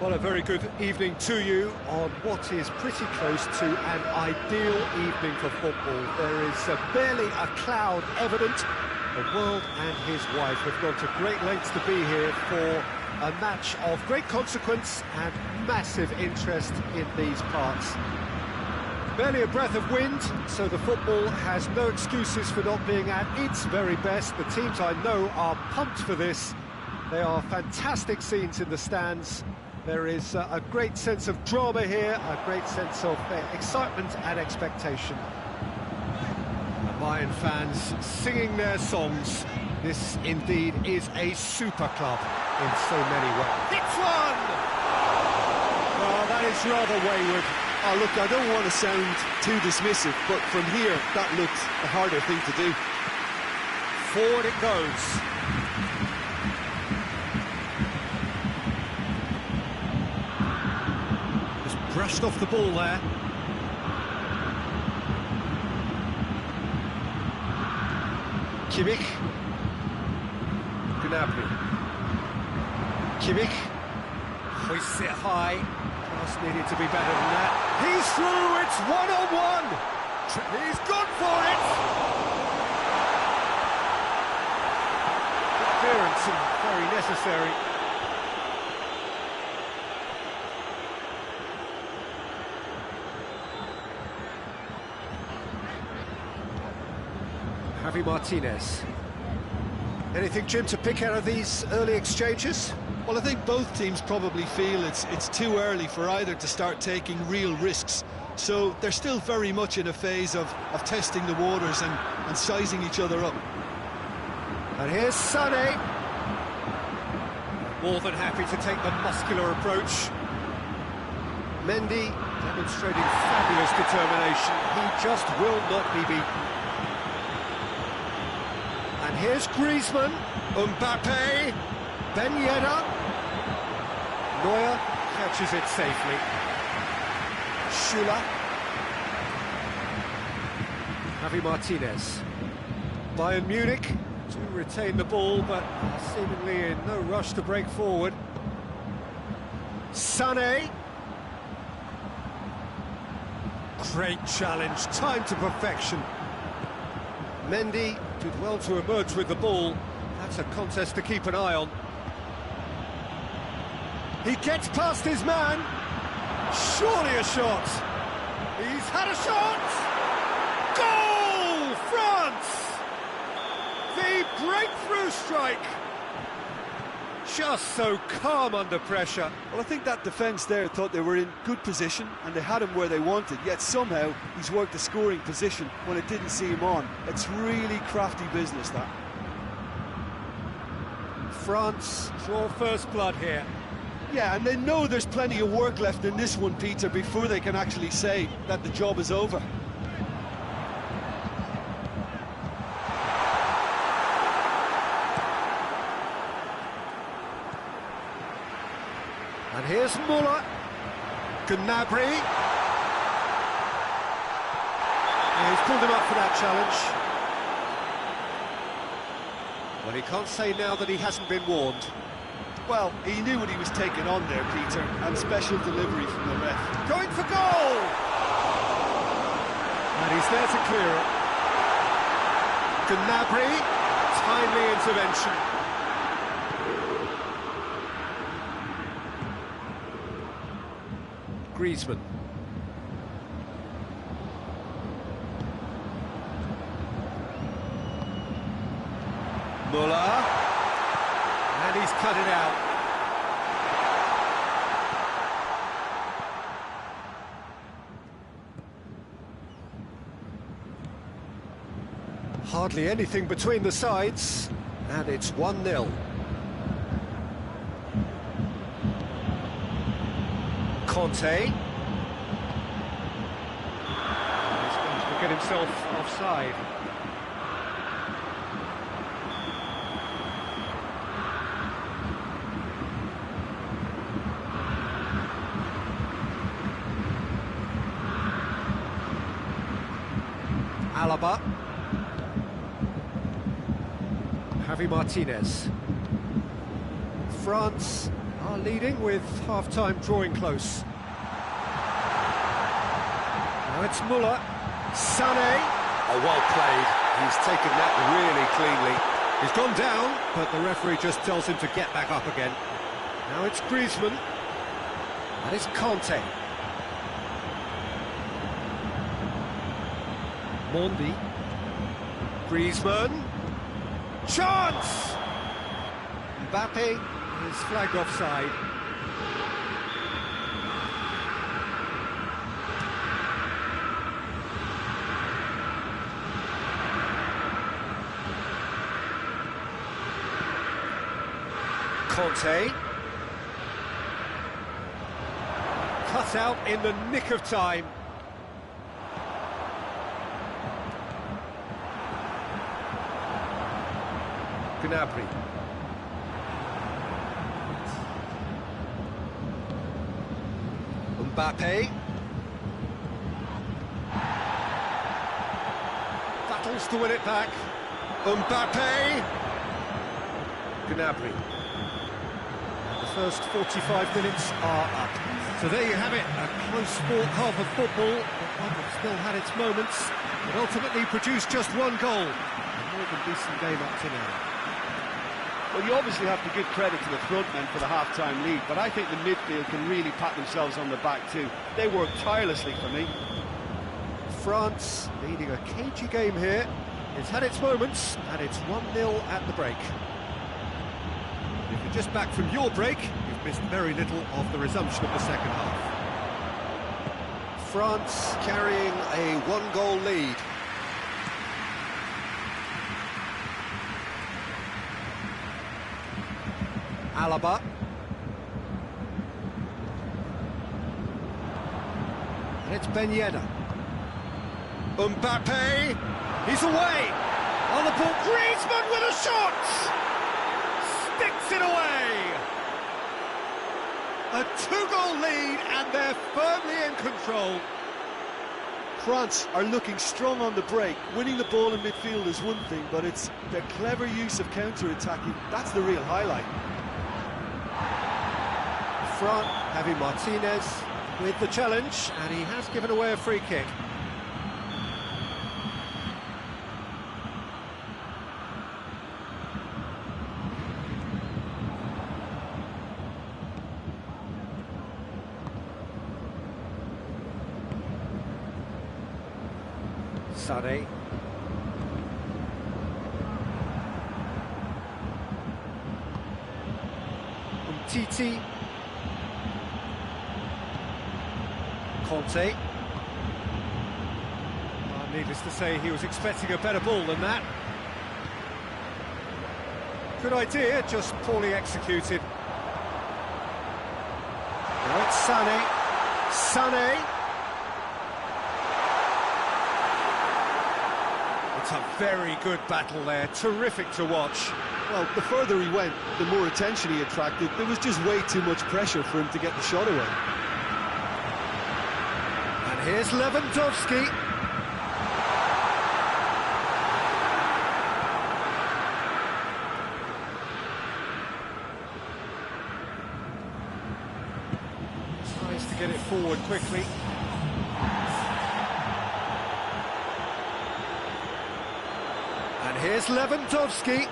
Well, a very good evening to you on what is pretty close to an ideal evening for football. There is barely a cloud evident. The world and his wife have gone to great lengths to be here for a match of great consequence and massive interest in these parts. Barely a breath of wind, so the football has no excuses for not being at its very best. The teams I know are pumped for this. They are fantastic scenes in the stands. There is a great sense of drama here, a great sense of excitement and expectation. The Bayern fans singing their songs. This indeed is a super club in so many ways. It's one! Well, that is rather wayward. Oh, look, I don't want to sound too dismissive, but from here, that looks a harder thing to do. Forward it goes. Just brushed off the ball there. Kimmich. Gnabry. Kimmich. Hoists it high. Cross needed to be better than that. He's through, it's one-on-one! He's gone for it! Clearance and very necessary. Javi Martinez. Anything, Jim, to pick out of these early exchanges? Well, I think both teams probably feel it's too early for either to start taking real risks. So they're still very much in a phase of testing the waters and sizing each other up. And here's Sané. More than happy to take the muscular approach. Mendy demonstrating fabulous determination. He just will not be beaten. And here's Griezmann. Mbappe. Ben Yedder. Neuer catches it safely. Schüller. Javi Martinez. Bayern Munich to retain the ball, but seemingly in no rush to break forward. Sané. Great challenge, time to perfection. Mendy did well to emerge with the ball. That's a contest to keep an eye on. He gets past his man. Surely a shot. He's had a shot. Goal! France! The breakthrough strike. Just so calm under pressure. Well, I think that defence there thought they were in good position and they had him where they wanted, yet somehow he's worked the scoring position when it didn't see him on. It's really crafty business, that. France draw first blood here. Yeah, and they know there's plenty of work left in this one, Peter, before they can actually say that the job is over. And here's Müller. Gnabry. And he's pulled him up for that challenge. Well, he can't say now that he hasn't been warned. Well, he knew what he was taking on there, Peter, and special delivery from the ref. Going for goal! And he's there to clear it. Gnabry, timely intervention. Griezmann. Müller. And he's cut it out. Hardly anything between the sides, and it's 1-0. Conte. He's going to get himself offside. Alaba. Javi Martinez. France are are leading with half-time drawing close. Now it's Muller. Sané. Oh, well played. He's taken that really cleanly. He's gone down, but the referee just tells him to get back up again. Now it's Griezmann. That is Conte. Mondi. Griezmann. Chance! Mbappe is flagged offside. Conte. Cut out in the nick of time. Gnabry. Mbappe. Battles to win it back. Mbappe. Gnabry. The first 45 minutes are up. So there you have it, a close sport half of football, but one that still had its moments, but ultimately produced just one goal. A more than decent game up to now. Well, you obviously have to give credit to the front men for the half-time lead, but I think the midfield can really pat themselves on the back too. They worked tirelessly for me. France leading a cagey game here. It's had its moments, and it's 1-0 at the break. If you're just back from your break, you've missed very little of the resumption of the second half. France carrying a one-goal lead. Alaba. And it's Ben Yedder. Mbappe. He's away. On the ball, Griezmann with a shot. Sticks it away. A two-goal lead, and they're firmly in control. France are looking strong on the break. Winning the ball in midfield is one thing, but it's their clever use of counter-attacking. That's the real highlight. Front, Javi Martinez with the challenge, and he has given away a free kick. Sané. Umtiti. Conte. Needless to say, he was expecting a better ball than that. Good idea, just poorly executed. Now it's Sané. Sané. It's a very good battle there, terrific to watch. Well, the further he went, the more attention he attracted. There was just way too much pressure for him to get the shot away. And here's Lewandowski. Tries to get it forward quickly. And here's Lewandowski.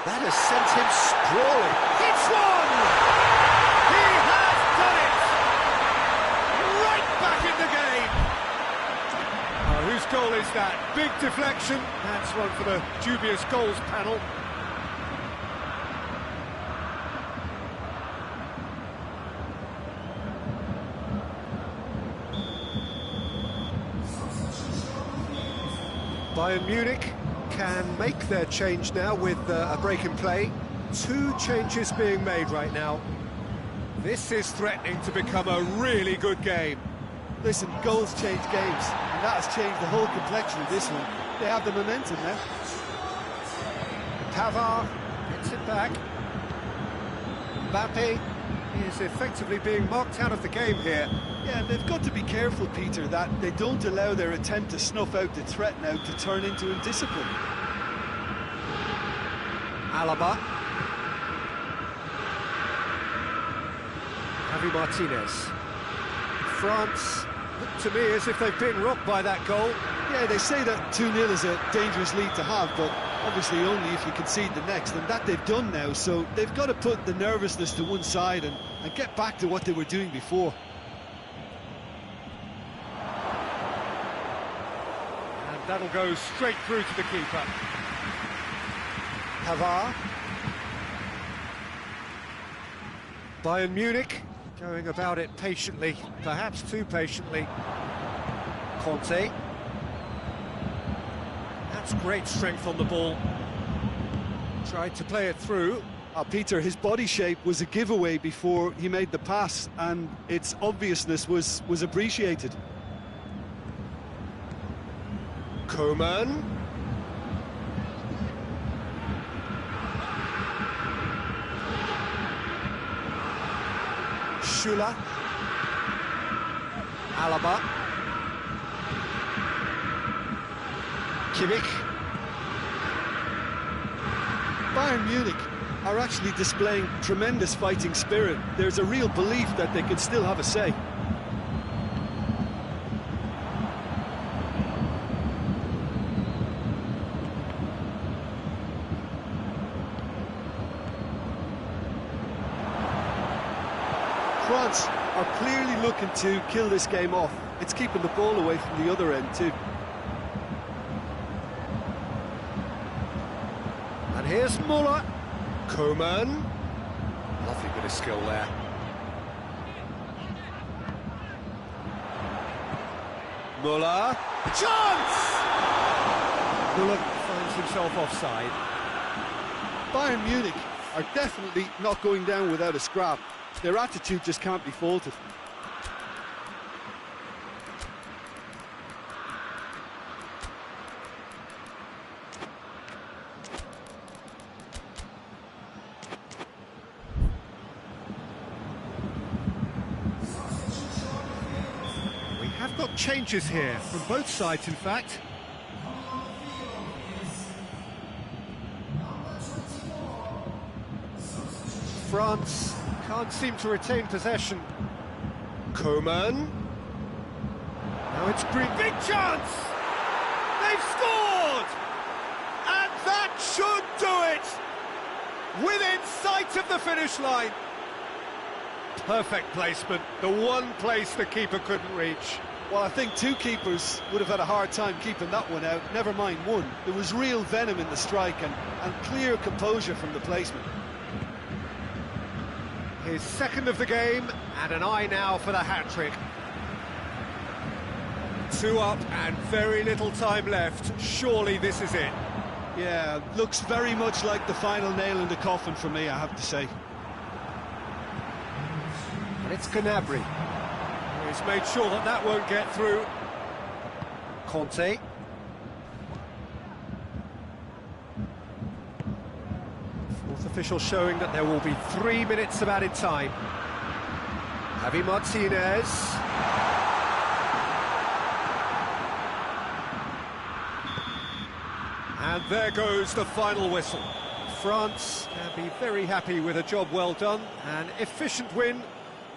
That has sent him sprawling. It's one! He has done it! Right back in the game! Oh, whose goal is that? Big deflection. That's one for the dubious goals panel. Bayern Munich can make their change now with a break in play. Two changes being made right now. This is threatening to become a really good game. Listen, goals change games, and that has changed the whole complexion of this one. They have the momentum now. Pavard gets it back. Mbappe is effectively being marked out of the game here. Yeah, they've got to be careful, Peter, that they don't allow their attempt to snuff out the threat now to turn into indiscipline. Alaba. Javi Martinez. France look to me as if they've been rocked by that goal. Yeah, they say that 2-0 is a dangerous lead to have, but obviously only if you concede the next, and that they've done now, so they've got to put the nervousness to one side and get back to what they were doing before. And that'll go straight through to the keeper. Pavard. Bayern Munich going about it patiently, perhaps too patiently. Conte. That's great strength on the ball. Tried to play it through. Peter, his body shape was a giveaway before he made the pass, and its obviousness was appreciated. Coman. Schüller. Alaba. Kimmich. Bayern Munich are actually displaying tremendous fighting spirit. There's a real belief that they can still have a say. France are clearly looking to kill this game off. It's keeping the ball away from the other end too. And here's Muller. Coman. Lovely bit of skill there. Muller. Chance! Muller finds himself offside. Bayern Munich are definitely not going down without a scrap. Their attitude just can't be faulted. We have got changes here, from both sides in fact. France can't seem to retain possession. Coman. Now it's Green. Big chance! They've scored! And that should do it! Within sight of the finish line. Perfect placement, the one place the keeper couldn't reach. Well, I think two keepers would have had a hard time keeping that one out, never mind one. There was real venom in the strike and clear composure from the placement. His second of the game, and an eye now for the hat-trick. 2 up and very little time left. Surely this is it. Yeah, looks very much like the final nail in the coffin for me, I have to say. And it's Gnabry. He's made sure that that won't get through. Conte. Fourth official showing that there will be 3 minutes of added time. Javi Martinez. And there goes the final whistle. France can be very happy with a job well done, an efficient win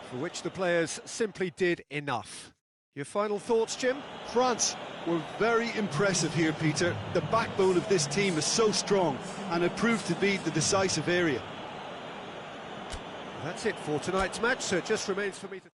for which the players simply did enough. Your final thoughts, Jim? France were very impressive here, Peter. The backbone of this team is so strong, and it proved to be the decisive area. That's it for tonight's match, so it just remains for me to...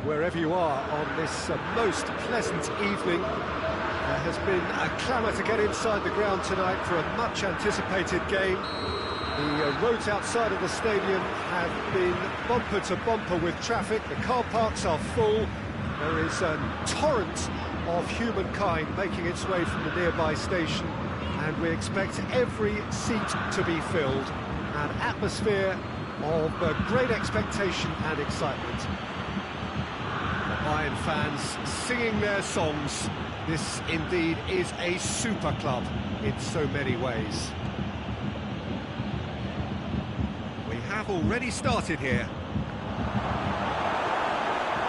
wherever you are on this most pleasant evening. There has been a clamour to get inside the ground tonight for a much-anticipated game. The roads outside of the stadium have been bumper to bumper with traffic. The car parks are full. There is a torrent of humankind making its way from the nearby station, and we expect every seat to be filled. An atmosphere of great expectation and excitement. The Bayern fans singing their songs. This indeed is a super club in so many ways. We have already started here.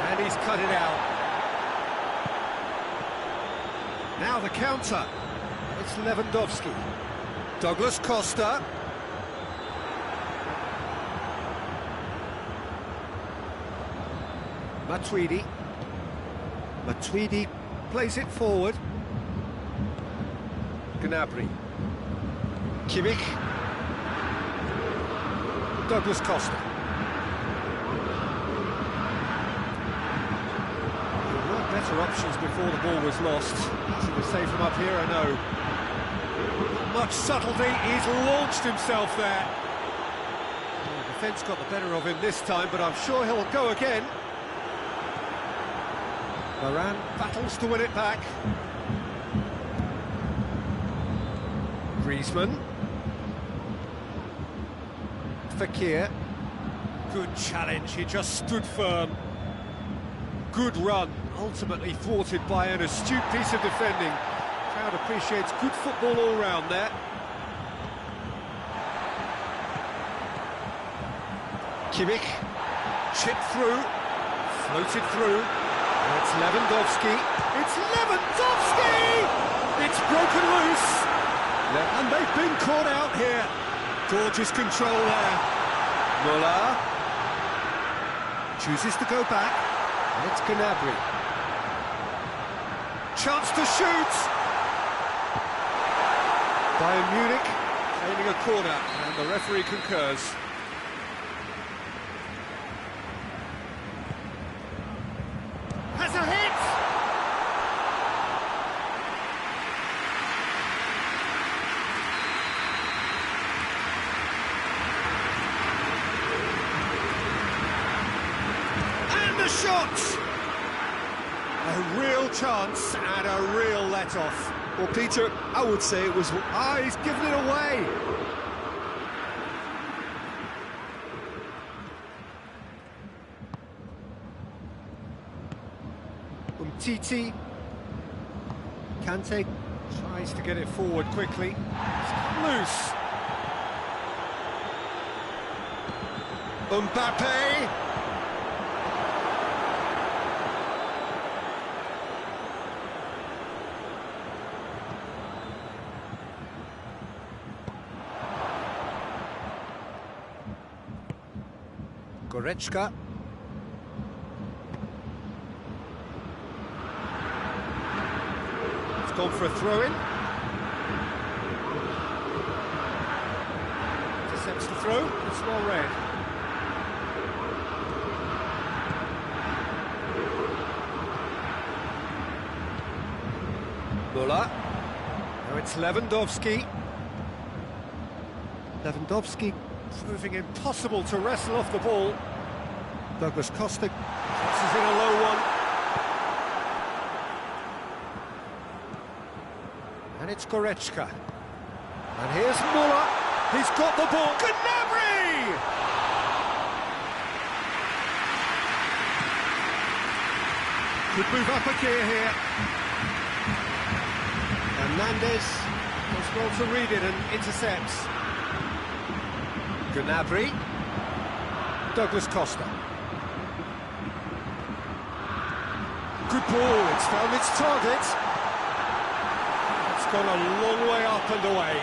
And he's cut it out. Now the counter. It's Lewandowski. Douglas Costa. Matuidi. Matuidi plays it forward. Gnabry. Kimmich. Douglas Costa. There were better options before the ball was lost. Easy to say from up here, I know. Much subtlety, he's launched himself there. Well, the defence got the better of him this time, but I'm sure he'll go again. Varane battles to win it back. Griezmann. Fekir. Good challenge, he just stood firm. Good run, ultimately thwarted by an astute piece of defending. Crowd appreciates good football all round there. Kimmich. Chipped through. Floated through. It's Lewandowski. It's Lewandowski! It's broken loose. And they've been caught out here. Gorgeous control there. Muller chooses to go back. And it's Gnabry. Chance to shoot. Bayern Munich aiming a corner, and the referee concurs. Has a hit! And the shot! A real chance and a real let-off. Well, Peter, I would say it was... Ah, he's given it away! Umtiti. Kante tries to get it forward quickly. It's loose. Mbappe. Goretzka. It's gone for a throw-in. Intercepts the throw. It's well read. Muller. Now it's Lewandowski. Lewandowski proving impossible to wrestle off the ball. Douglas Costa crosses in a low one. And it's Goretzka. And here's Muller. He's got the ball. Gnabry! Could move up a gear here. Hernandez does well to read it and intercepts. Gnabry. Douglas Costa. Good ball, it's found its target. It's gone a long way up and away.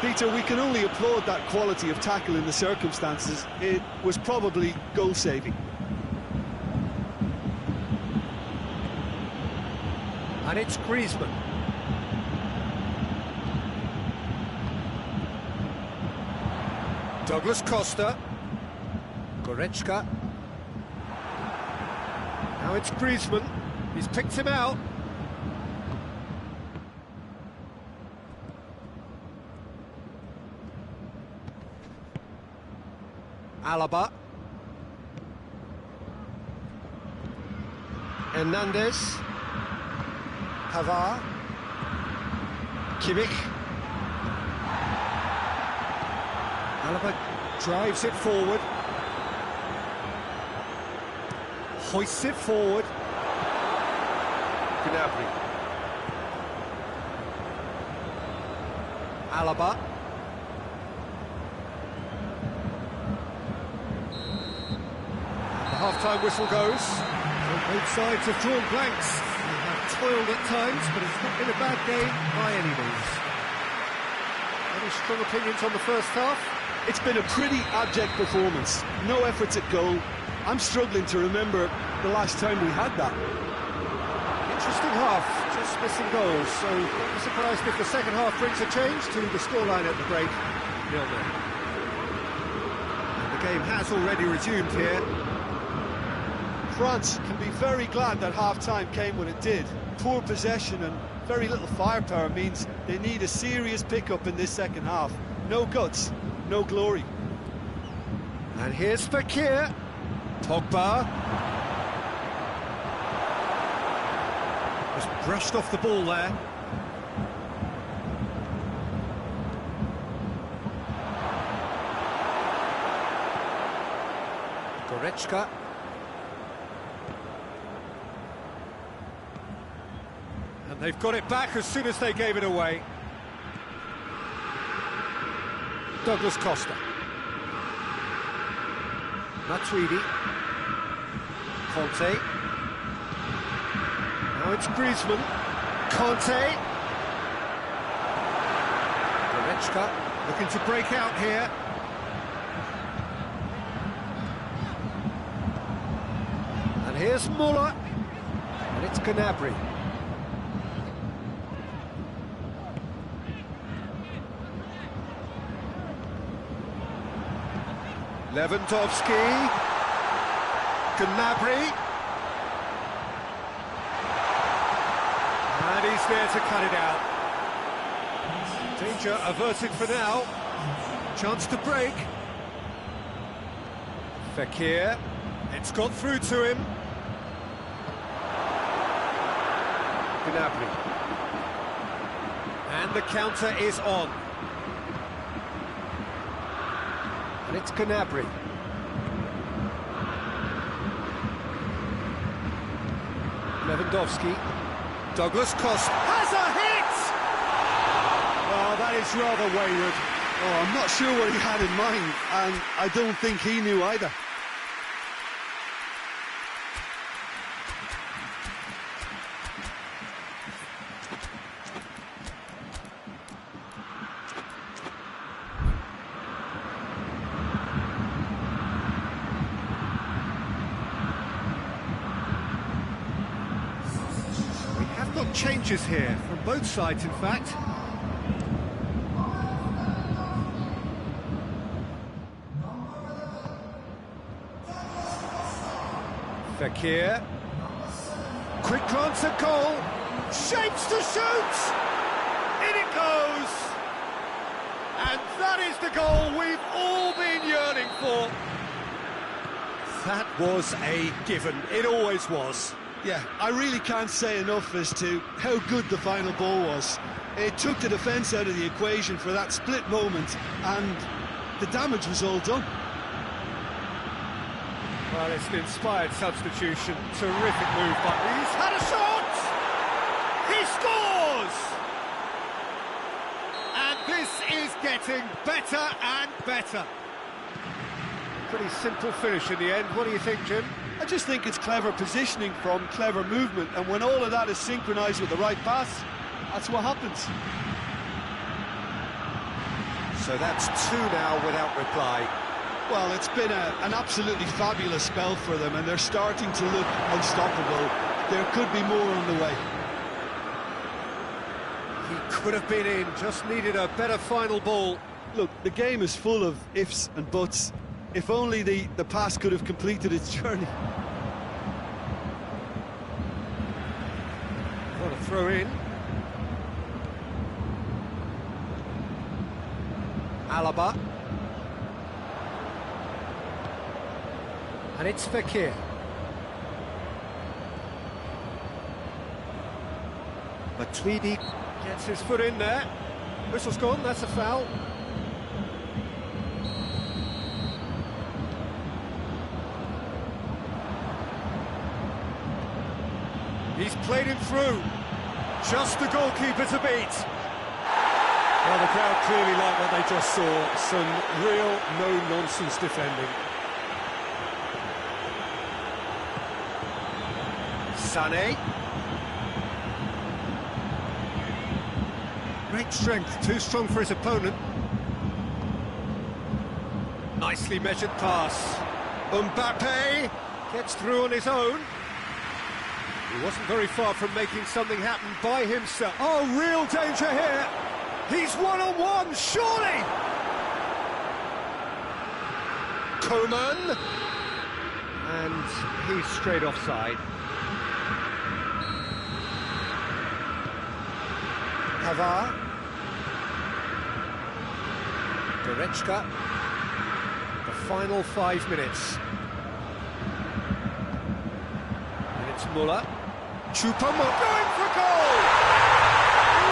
Peter, we can only applaud that quality of tackle in the circumstances. It was probably goal-saving. And it's Griezmann. Douglas Costa. Goretzka. it's Griezmann. He's picked him out. Alaba. Hernandez. Pavard. Kimmich. Alaba drives it forward. Hoists it forward. Gnabry. Alaba. The half-time whistle goes. Both sides have drawn blanks. They have toiled at times, but it's not been a bad game by any means. Any strong opinions on the first half? It's been a pretty abject performance. No efforts at goal. I'm struggling to remember the last time we had that. Interesting half, just missing goals, so don't be surprised if the second half brings a change to the scoreline at the break. 0-0. And the game has already resumed here. France can be very glad that half-time came when it did. Poor possession and very little firepower means they need a serious pickup in this second half. No guts, no glory. And here's Fekir. Pogba. Just brushed off the ball there. Goretzka. And they've got it back as soon as they gave it away. Douglas Costa. Matuidi. Conte. Now it's Griezmann. Conte. Goretzka looking to break out here. And here's Muller. And it's Gnabry. Lewandowski. Gnabry. And he's there to cut it out. Danger averted for now. Chance to break. Fekir. It's got through to him. Gnabry. And the counter is on. And it's Gnabry. Lewandowski. Douglas Costa has a hit! Oh, that is rather wayward. Oh, I'm not sure what he had in mind, and I don't think he knew either. Got changes here from both sides, in fact. Fekir. Quick glance at goal. Shapes to shoot! In it goes! And that is the goal we've all been yearning for. That was a given. It always was. Yeah, I really can't say enough as to how good the final ball was. It took the defence out of the equation for that split moment, and the damage was all done. Well, it's an inspired substitution. Terrific move, but he's had a shot! He scores! And this is getting better and better. Pretty simple finish in the end. What do you think, Jim? I just think it's clever positioning from clever movement, and when all of that is synchronised with the right pass, that's what happens. So that's two now without reply. Well, it's been an absolutely fabulous spell for them, and they're starting to look unstoppable. There could be more on the way. He could have been in, just needed a better final ball. Look, the game is full of ifs and buts. If only the pass could have completed its journey. throw in. Alaba. And it's Fekir. Matuidi gets his foot in there. Whistle's gone, that's a foul. He's played him through. Just the goalkeeper to beat. Well, the crowd clearly like what they just saw. Some real no-nonsense defending. Sané. Great strength, too strong for his opponent. Nicely measured pass. Mbappe gets through on his own. He wasn't very far from making something happen by himself. Oh, real danger here. He's one-on-one, surely! Coman. And he's straight offside. Pavard. Goretzka. The final 5 minutes. And it's Muller. Choupo-Moting going for goal!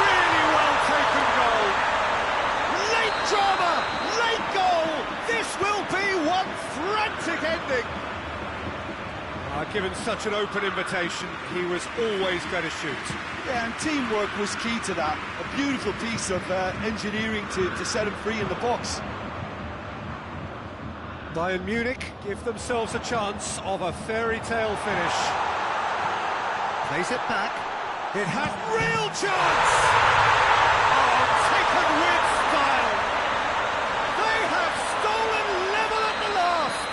Really well taken goal. Late drama, late goal. This will be one frantic ending. Given such an open invitation, he was always going to shoot. Yeah, and teamwork was key to that. A beautiful piece of engineering to set him free in the box. Bayern Munich give themselves a chance of a fairy tale finish. Plays it back. It has real chance! Oh, taken with style. They have stolen level at the last.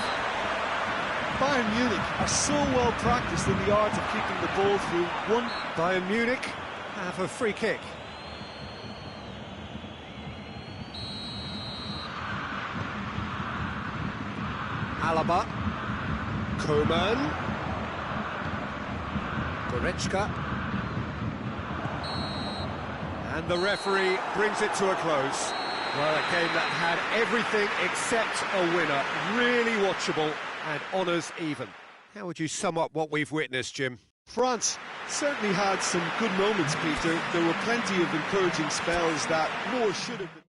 Bayern Munich are so well practiced in the art of keeping the ball through one. Bayern Munich have a free kick. Alaba. Coman. Goretzka. And the referee brings it to a close. Well, a game that had everything except a winner. Really watchable and honours even. How would you sum up what we've witnessed, Jim? France certainly had some good moments, Peter. There were plenty of encouraging spells that more should have been.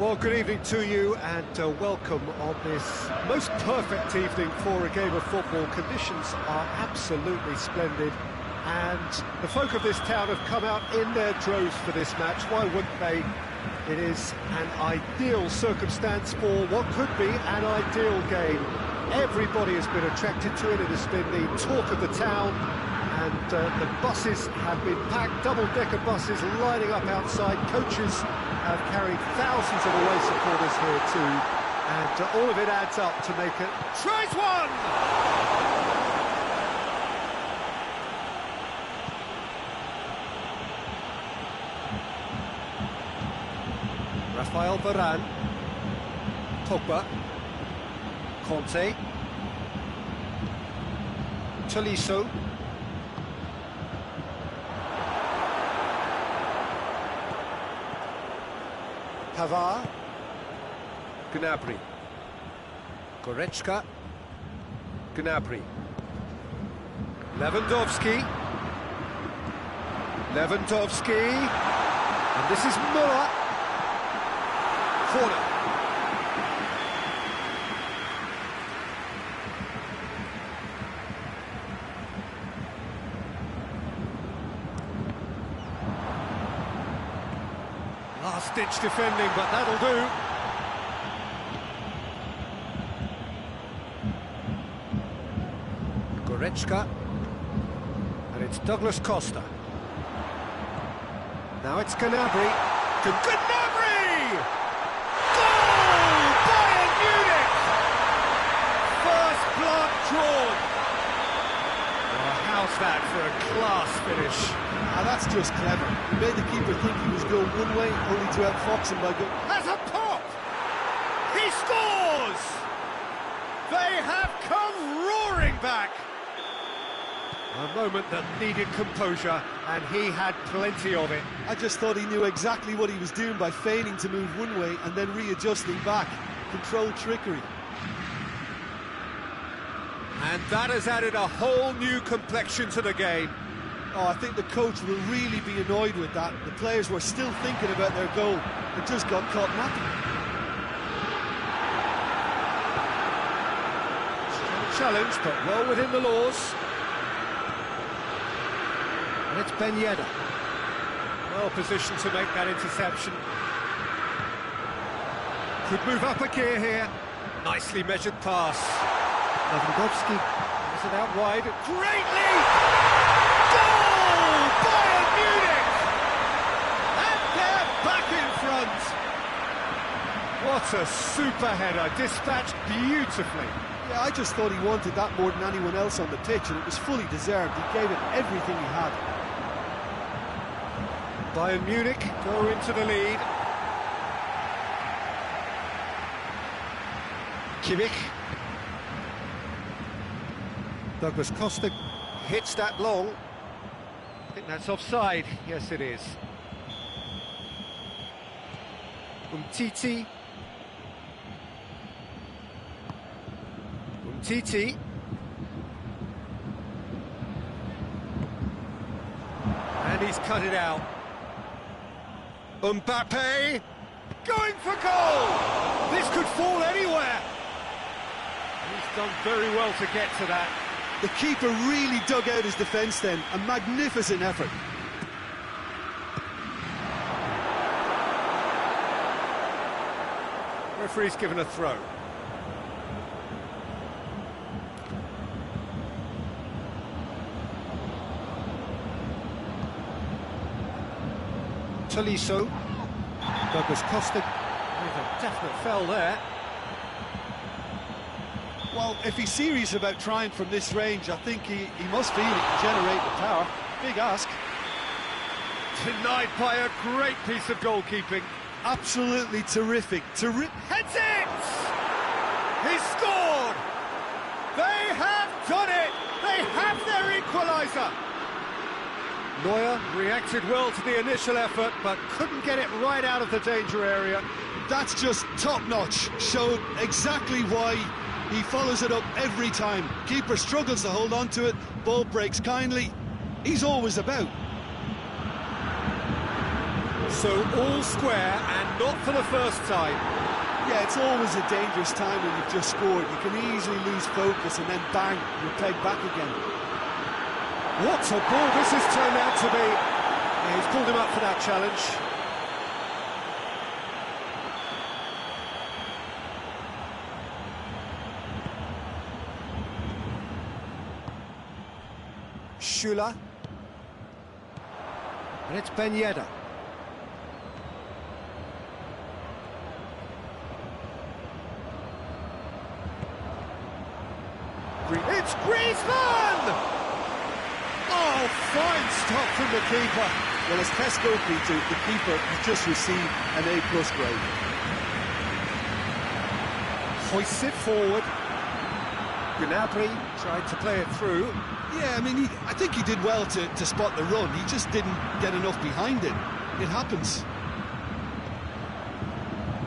Well, good evening to you and welcome on this most perfect evening for a game of football. Conditions are absolutely splendid and the folk of this town have come out in their droves for this match. Why wouldn't they? It is an ideal circumstance for what could be an ideal game. Everybody has been attracted to it. It has been the talk of the town. And the buses have been packed, double-decker buses lining up outside. Coaches have carried thousands of away supporters here too. And all of it adds up to make it... Tries one! Rafael Varane. Pogba. Conte. Tolisso. Pavard, Gnabry, Goretzka, Gnabry, Lewandowski, and this is Müller, corner. Last-ditch defending, but that'll do. Goretzka, and it's Douglas Costa. Now it's Gnabry. To Gnabry! Goal! Bayern Munich! First blood drawn. Oh, how's that for a class finish? That's just clever. He made the keeper think he was going one way, only to outfox him by going... Has a pop! He scores! They have come roaring back! A moment that needed composure, and he had plenty of it. I just thought he knew exactly what he was doing by feigning to move one way and then readjusting back. Controlled trickery. And that has added a whole new complexion to the game. Oh, I think the coach will really be annoyed with that. The players were still thinking about their goal. It just got caught napping. Challenge, but well within the laws. And it's Ben Yedder. Well positioned to make that interception. Could move up a gear here. Nicely measured pass. Lewandowski is it out wide. Greatly! Goal! Bayern Munich! And they're back in front. What a super header, dispatched beautifully. Yeah, I just thought he wanted that more than anyone else on the pitch, and it was fully deserved. He gave it everything he had. Bayern Munich go into the lead. Kimmich. Douglas Costa hits that long. I think that's offside. Yes, it is. Umtiti. And he's cut it out. Mbappe going for goal! This could fall anywhere. He's done very well to get to that. The keeper really dug out his defence then. A magnificent effort. Referee's given a throw. Tolisso. Douglas Costa. With a definite foul there. Well, if he's serious about trying from this range, I think he must feel he can generate the power. Big ask. Denied by a great piece of goalkeeping. Absolutely terrific. Heads it! He scored! They have done it! They have their equaliser! Neuer reacted well to the initial effort, but couldn't get it right out of the danger area. That's just top-notch. Showed exactly why he follows it up every time. Keeper struggles to hold on to it, ball breaks kindly. He's always about. So all square, and not for the first time. Yeah, it's always a dangerous time when you've just scored. You can easily lose focus and then bang, you're pegged back again. What a ball this has turned out to be. Yeah, he's pulled him up for that challenge. Schüller. And it's Ben Yedder. It's Griezmann! Oh, fine stop from the keeper. Well, as tests go, Peter, the keeper has just received an A+ grade. Hoists it forward. Gnabry tried to play it through. Yeah, I mean, I think he did well to spot the run. He just didn't get enough behind it. It happens.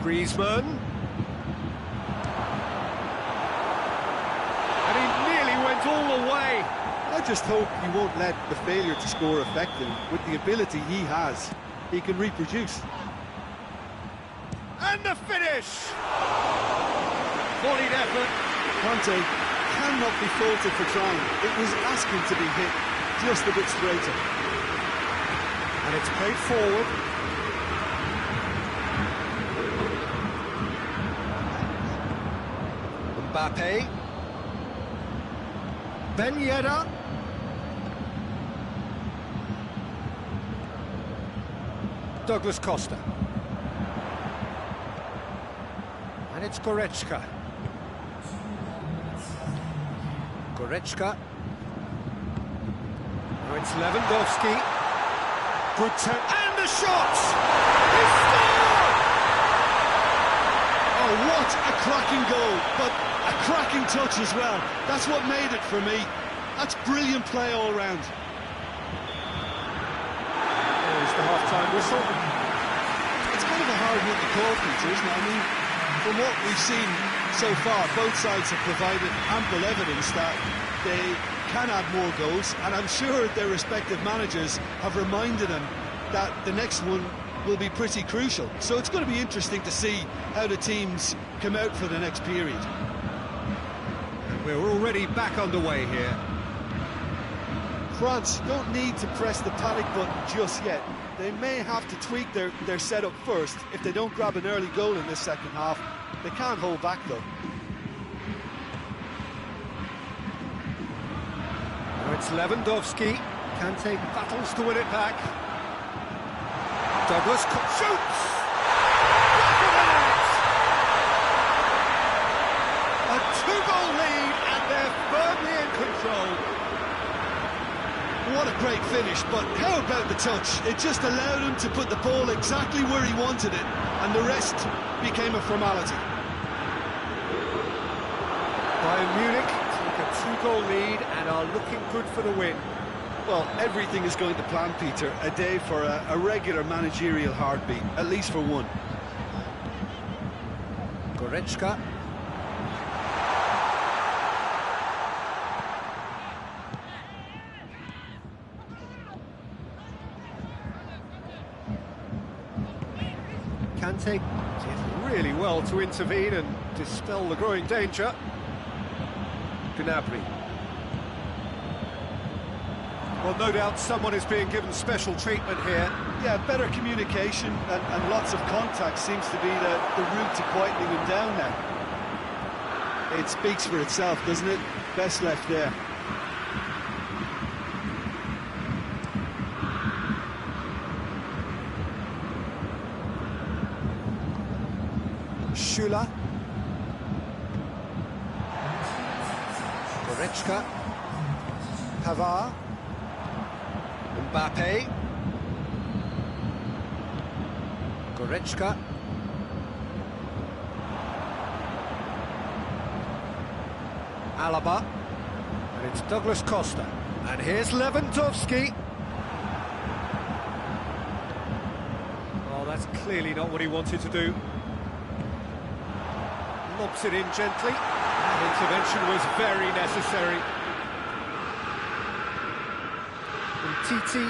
Griezmann. And he nearly went all the way. I just hope he won't let the failure to score affect him. With the ability he has, he can reproduce. And the finish! Volleyed effort. Kante cannot be faulted for trying. It was asking to be hit just a bit straighter. And it's played forward. Mbappe. Ben Yedder. Douglas Costa. And it's Goretzka. Goretzka. Now it's Lewandowski. Good turn. And the shot! He scored! Oh, what a cracking goal, but a cracking touch as well. That's what made it for me. That's brilliant play all round. There's the half-time whistle. It's kind of a hard one to call, Peter, isn't it? I mean, from what we've seen so far, both sides have provided ample evidence that they can add more goals, and I'm sure their respective managers have reminded them that the next one will be pretty crucial. So it's going to be interesting to see how the teams come out for the next period. We're already back underway here. France don't need to press the panic button just yet. They may have to tweak their setup first if they don't grab an early goal in this second half. They can't hold back though. Now it's Lewandowski. Kante battles to win it back. Douglas shoots! Back of the net! A two-goal lead, and they're firmly in control. What a great finish, but how about the touch? It just allowed him to put the ball exactly where he wanted it, and the rest became a formality. Bayern Munich take a two-goal lead and are looking good for the win. Well, everything is going to plan, Peter. A day for a regular managerial heartbeat, at least for one. Goretzka. Kante did really well to intervene and dispel the growing danger. Gnabry. Well, no doubt someone is being given special treatment here. Yeah, better communication and lots of contact seems to be the route to quietening him down now. It speaks for itself, doesn't it? Best left there. Schüller. Goretzka. Pavard. Mbappe. Goretzka. Alaba. And it's Douglas Costa. And here's Lewandowski. Oh, that's clearly not what he wanted to do. Lobs it in gently. That intervention was very necessary. And Titi.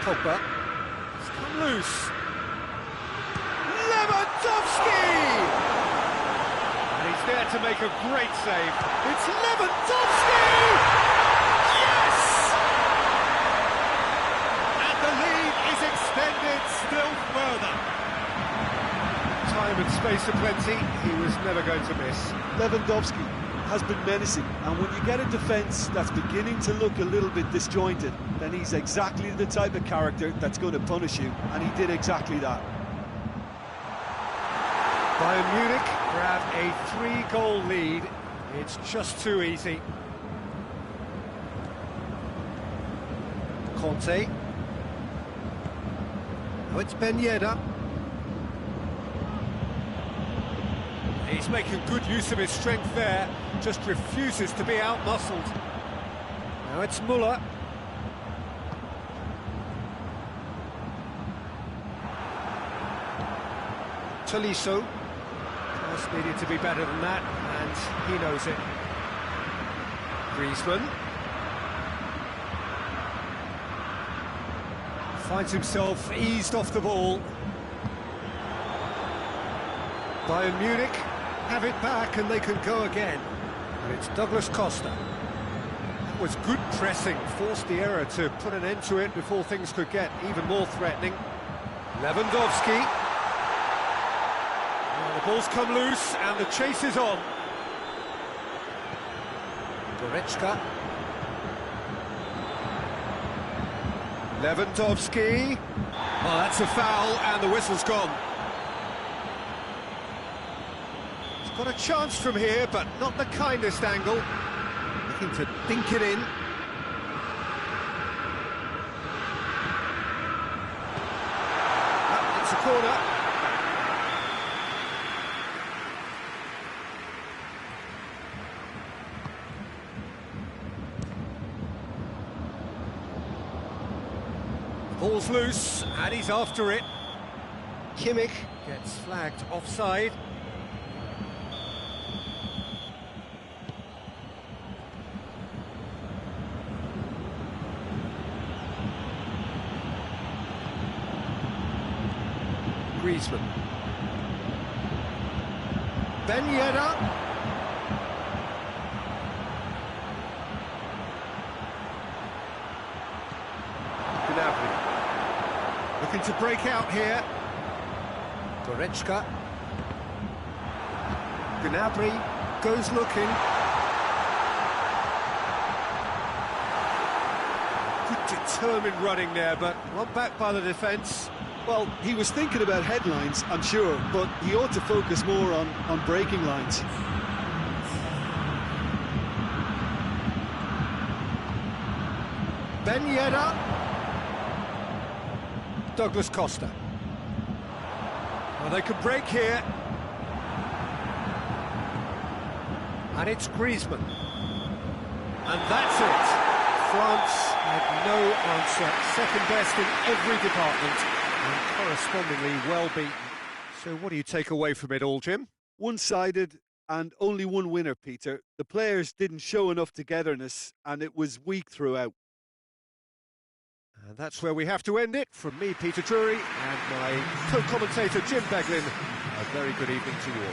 Pogba. It's come loose. Lewandowski! And he's there to make a great save. It's Lewandowski! Yes! And the lead is extended still further. Time and space aplenty, he was never going to miss. Lewandowski has been menacing, and when you get a defence that's beginning to look a little bit disjointed, then he's exactly the type of character that's going to punish you, and he did exactly that. Bayern Munich grab a 3-goal lead. It's just too easy. Conte. Now it's Ben Yedder. He's making good use of his strength there, just refuses to be out-muscled. Now it's Muller. Tolisso. Just needed to be better than that, and he knows it. Griezmann. Finds himself eased off the ball. Bayern Munich have it back and they can go again. And it's Douglas Costa. That was good pressing, forced the error to put an end to it before things could get even more threatening. Lewandowski. Well, the ball's come loose and the chase is on. Goretzka. Lewandowski. Oh, that's a foul and the whistle's gone. Got a chance from here, but not the kindest angle. Looking to dink it in. It's a corner. Ball's loose, and he's after it. Kimmich gets flagged offside. Griezmann. Ben Yedder. Gnabry. Looking to break out here. Goretzka. Gnabry goes looking. Good determined running there, but one back by the defence. Well, he was thinking about headlines, I'm sure, but he ought to focus more on breaking lines. Ben Yedder. Douglas Costa. Well, they could break here. And it's Griezmann. And that's it. France had no answer. Second best in every department. And correspondingly well beaten. So what do you take away from it all, Jim? One-sided and only one winner, Peter. The players didn't show enough togetherness and it was weak throughout. And that's where we have to end it. From me, Peter Drury, and my co-commentator, Jim Beglin. A very good evening to you all.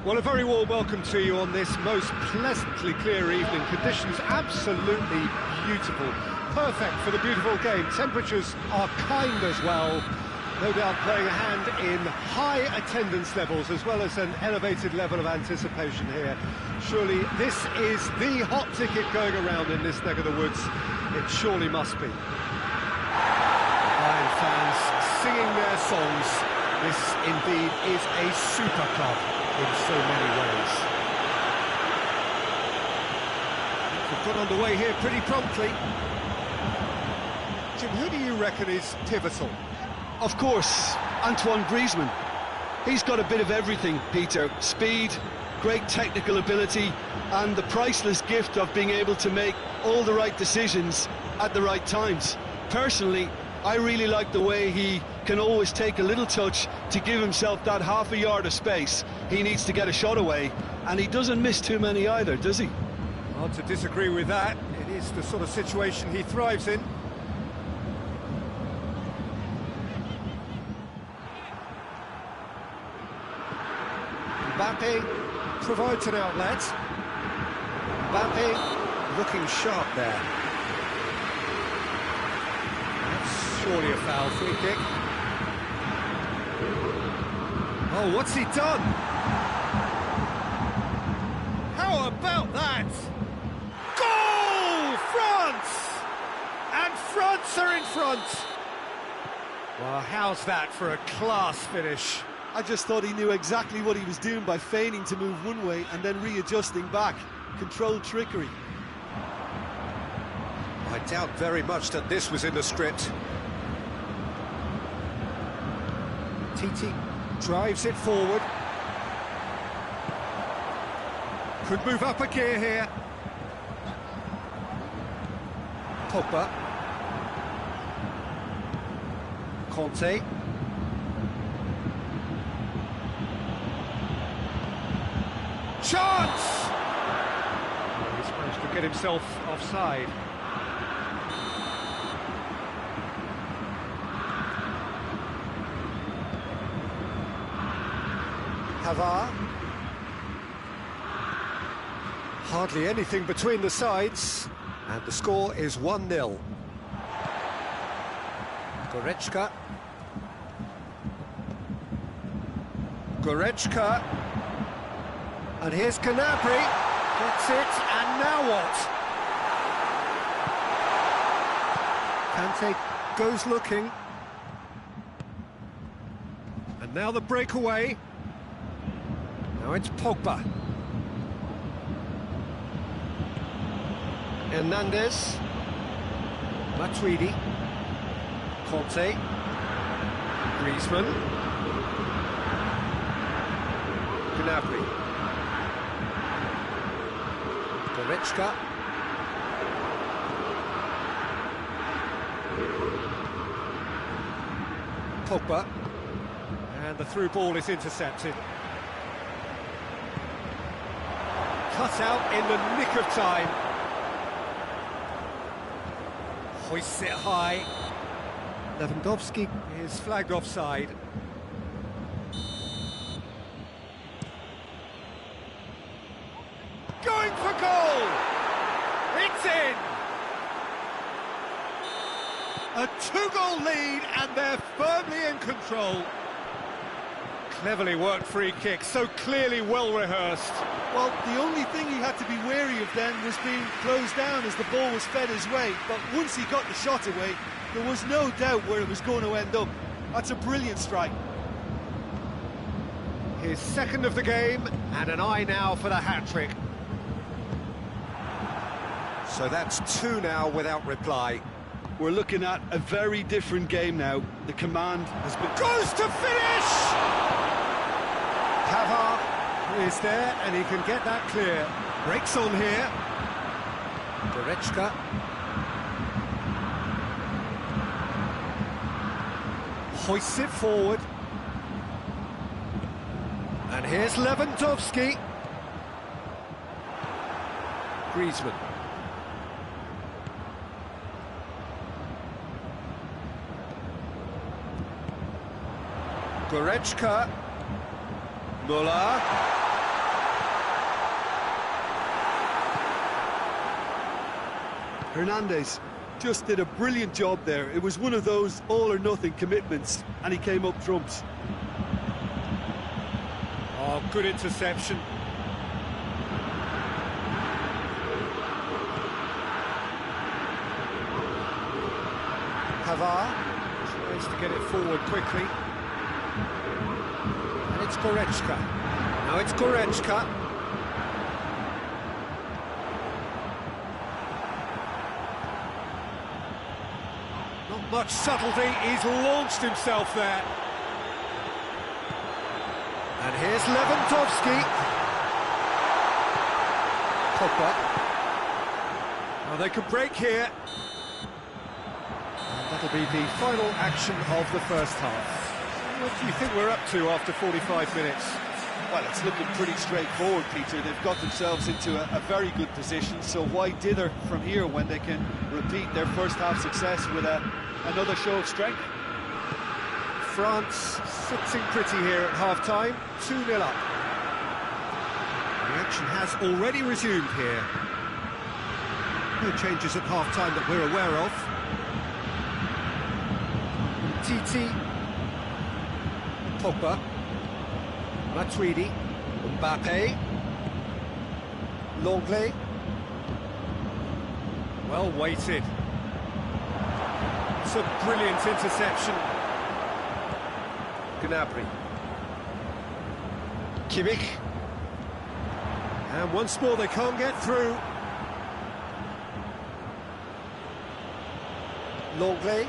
Well, a very warm welcome to you on this most pleasantly clear evening. Conditions absolutely beautiful. Perfect for the beautiful game. Temperatures are kind as well. No doubt playing a hand in high attendance levels as well as an elevated level of anticipation here. Surely this is the hot ticket going around in this neck of the woods. It surely must be. Bayern fans singing their songs. This indeed is a super club in so many ways. We've got underway here pretty promptly. Jim, who do you reckon is pivotal? Of course, Antoine Griezmann. He's got a bit of everything, Peter. Speed, great technical ability, and the priceless gift of being able to make all the right decisions at the right times. Personally, I really like the way he can always take a little touch to give himself that half a yard of space. He needs to get a shot away, and he doesn't miss too many either, does he? Hard to disagree with that. It is the sort of situation he thrives in. Mbappe provides an outlet. Mbappe looking sharp there. That's surely a foul. Free kick. Oh, what's he done? How about that? Goal! France! And France are in front. Well, how's that for a class finish? I just thought he knew exactly what he was doing by feigning to move one way and then readjusting back. Controlled trickery. I doubt very much that this was in the script. Titi drives it forward. Could move up a gear here. Pogba. Conte. Chance! He's managed to get himself offside. Havard. Hardly anything between the sides, and the score is 1-0. Goretzka. Goretzka. And here's Gnabry, gets it, and now what? Kante goes looking. And now the breakaway. Now it's Pogba. Hernandez. Matuidi. Conte. Griezmann. Gnabry. Goretzka. Pogba. And the through ball is intercepted. Cut out in the nick of time. Hoists it high. Lewandowski is flagged offside. Going for goal! It's in! A two-goal lead, and they're firmly in control. Cleverly worked free kick, so clearly well rehearsed. Well, the only thing he had to be wary of then was being closed down as the ball was fed his way. But once he got the shot away, there was no doubt where it was going to end up. That's a brilliant strike. His second of the game, and an eye now for the hat-trick. So that's two now without reply. We're looking at a very different game now. The command has been... Goes to finish! Havard is there, and he can get that clear. Breaks on here. Goretzka. Hoists it forward. And here's Lewandowski. Griezmann. Goretzka. Müller. Hernandez just did a brilliant job there. It was one of those all-or-nothing commitments, and he came up trumps. Oh, good interception. Pavard tries to get it forward quickly. And it's Goretzka. Now it's Goretzka. Not much subtlety, he's launched himself there. And here's Lewandowski. Pogba. Well, they could break here. And that'll be the final action of the first half. What do you think we're up to after 45 minutes? Well, it's looking pretty straightforward, Peter. They've got themselves into a very good position, so why dither from here when they can repeat their first half success with another show of strength? France sitting pretty here at half-time, 2-0 up. The action has already resumed here. No changes at half-time that we're aware of. Titi, Pogba, Matuidi, Mbappe, Longley. Well weighted. It's a brilliant interception. Gnabry. Kimmich. And once more they can't get through. Longley.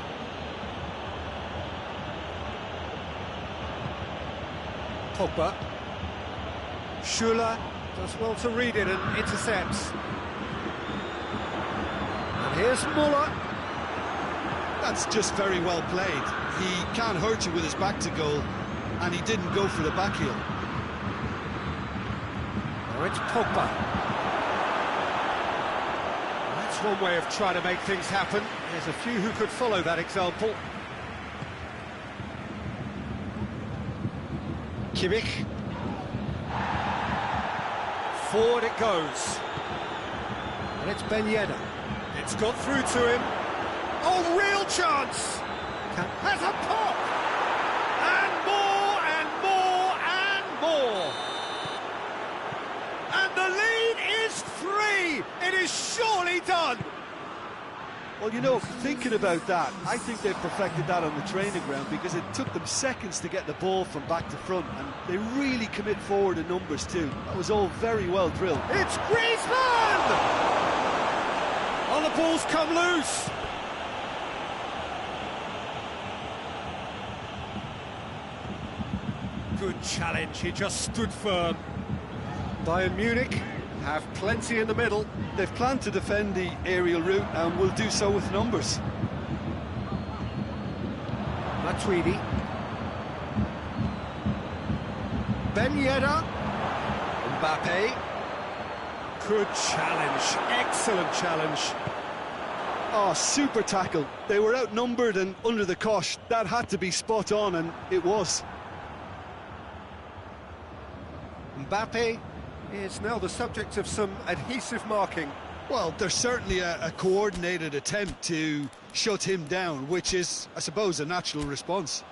Pogba. Schürrle does well to read it and intercepts. And here's Muller. That's just very well played. He can't hurt you with his back to goal, and he didn't go for the back heel. Now it's Pogba. That's one way of trying to make things happen. There's a few who could follow that example. Kimmich. Forward it goes. And it's Ben Yedder. It's got through to him. Oh, real chance! Has a pop! And more, and more, and more! And the lead is 3! It is surely done! Well, you know, thinking about that, I think they've perfected that on the training ground because it took them seconds to get the ball from back to front, and they really commit forward in numbers too. That was all very well drilled. It's Griezmann! Oh, the ball's come loose! Good challenge, he just stood firm. Bayern Munich have plenty in the middle. They've planned to defend the aerial route and will do so with numbers. Matuidi. Ben Yedder. Mbappe. Good challenge, excellent challenge. Oh, super tackle. They were outnumbered and under the cosh. That had to be spot on, and it was. Mbappe is now the subject of some adhesive marking. Well, there's certainly a coordinated attempt to shut him down, which is, I suppose, a natural response.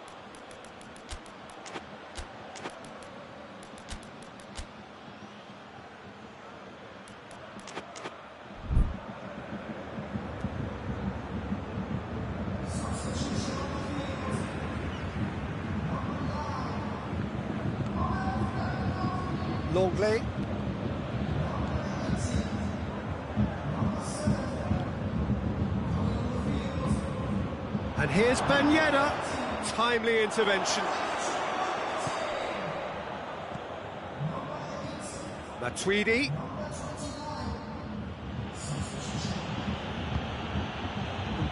Longley. And here's Ben Yedder. Timely intervention. Matuidi.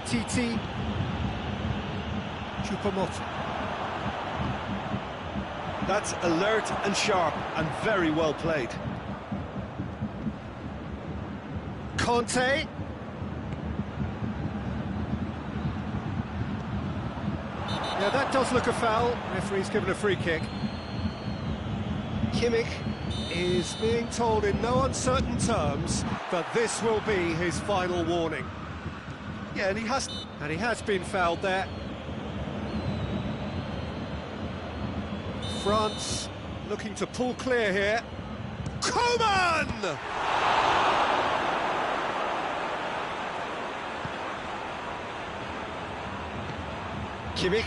Titi. Choupo-Moting. That's alert and sharp and very well played. Conte. Yeah, that does look a foul. Referee's given a free kick. Kimmich is being told in no uncertain terms that this will be his final warning. Yeah, and he has been fouled there. France looking to pull clear here. Coman! Kimmich.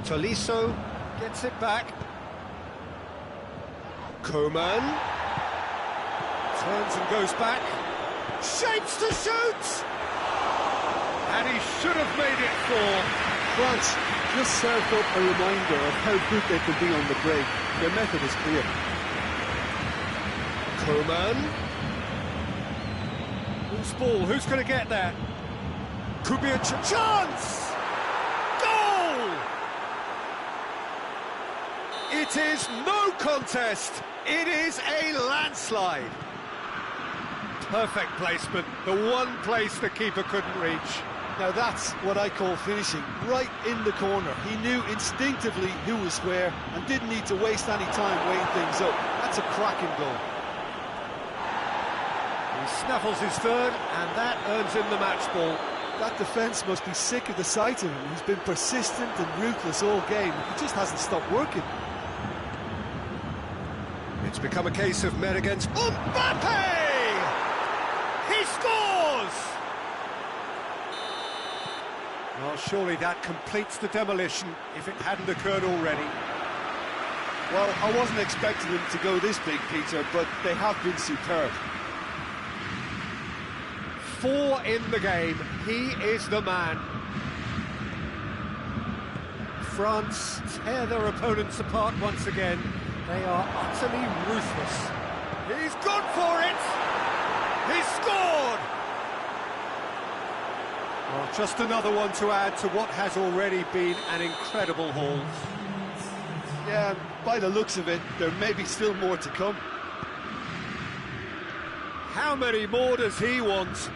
Tolisso gets it back. Coman turns and goes back. Shapes to shoot! And he should have made it four. France just served up a reminder of how good they can be on the break. Their method is clear. Coman. Loose ball, who's going to get there? Could be a chance! Goal! It is no contest. It is a landslide. Perfect placement, the one place the keeper couldn't reach. Now that's what I call finishing, right in the corner. He knew instinctively who was where and didn't need to waste any time weighing things up. That's a cracking goal. He snaffles his third, and that earns him the match ball. That defence must be sick of the sight of him. He's been persistent and ruthless all game. He just hasn't stopped working. It's become a case of men against Mbappe! He scores! Well, surely that completes the demolition if it hadn't occurred already. Well, I wasn't expecting them to go this big, Peter, but they have been superb. 4 in the game. He is the man. France tear their opponents apart once again. They are utterly ruthless. He's gone for it! He's scored! Well, just another one to add to what has already been an incredible haul. Yeah, by the looks of it, there may be still more to come. How many more does he want?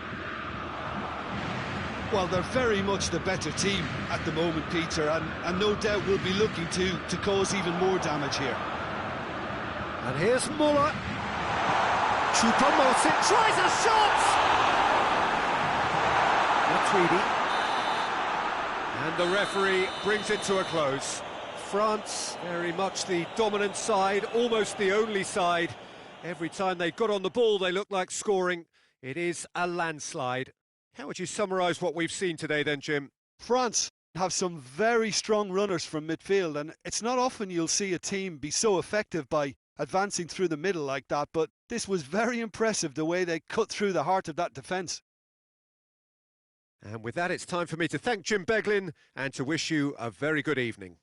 Well, they're very much the better team at the moment, Peter, and no doubt will be looking to cause even more damage here. And here's Muller. Choupo-Moting tries a shot! Matuidi. And the referee brings it to a close. France, very much the dominant side, almost the only side. Every time they got on the ball, they looked like scoring. It is a landslide. How would you summarise what we've seen today then, Jim? France have some very strong runners from midfield, and it's not often you'll see a team be so effective by advancing through the middle like that, but this was very impressive, the way they cut through the heart of that defence. And with that, it's time for me to thank Jim Beglin and to wish you a very good evening.